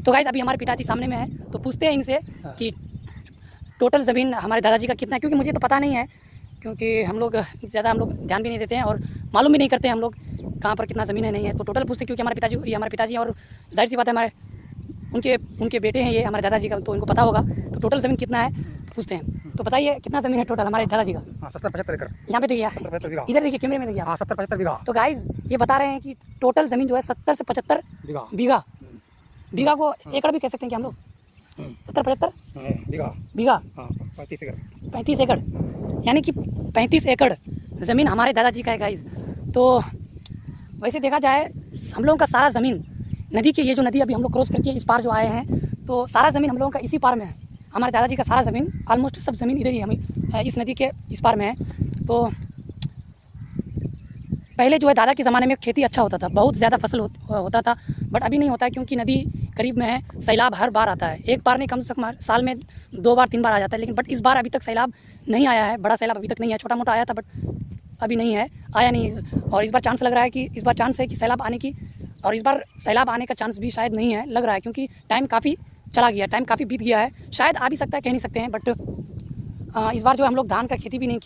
तो गाइस अभी हमारे पिताजी सामने में है, तो पूछते हैं इनसे कि टोटल ज़मीन हमारे दादाजी का कितना है, क्योंकि मुझे तो पता नहीं है, क्योंकि हम लोग ज़्यादा ध्यान भी नहीं देते हैं और मालूम भी नहीं करते हैं हम लोग कहाँ पर कितना ज़मीन है नहीं है। तो टोटल पूछते हैं, क्योंकि हमारे पिताजी हैं और जाहिर सी बात है हमारे उनके बेटे हैं ये हमारे दादाजी का, तो इनको पता होगा। तो टोटल ज़मीन कितना है तो पूछते हैं। तो बताइए कितना ज़मीन है टोटल हमारे दादाजी का? 70-75 एकड़। यहाँ पे देखिए, इधर देखिए, कैमरे में देखिए आप। 70-75 बीघा। तो गाइज ये बता रहे हैं कि टोटल ज़मीन जो है 70 से 75 बीघा। बीघा को एकड़ भी कह सकते हैं क्या हम लोग? 70-75 बीघा, 35 एकड़, यानी कि 35 एकड़ ज़मीन हमारे दादाजी का है गाइज। तो वैसे देखा जाए हम लोगों का सारा ज़मीन नदी के, ये जो नदी अभी हम लोग क्रॉस करके इस पार जो आए हैं, तो सारा ज़मीन हम लोगों का इसी पार में है। हमारे दादाजी का सारा ज़मीन, ऑलमोस्ट सब ज़मीन इधर ही हमें इस नदी के इस पार में है। तो पहले जो है दादा के ज़माने में खेती अच्छा होता था, बहुत ज़्यादा फसल होता था, बट अभी नहीं होता है क्योंकि नदी करीब में है। सैलाब हर बार आता है, एक बार नहीं कम से कम साल में 2 बार 3 बार आ जाता है, लेकिन बट इस बार अभी तक सैलाब नहीं आया है, बड़ा सैलाब अभी तक नहीं है। छोटा मोटा आया था बट अभी नहीं है, आया नहीं। और इस बार चांस लग रहा है कि इस बार चांस है कि सैलाब आने की, और इस बार सैलाब आने का चांस भी शायद नहीं है, लग रहा है, क्योंकि टाइम काफ़ी चला गया, टाइम काफ़ी बीत गया है। शायद आ भी सकता है, कह नहीं सकते हैं, बट इस बार जो हम लोग धान का खेती भी नहीं किए।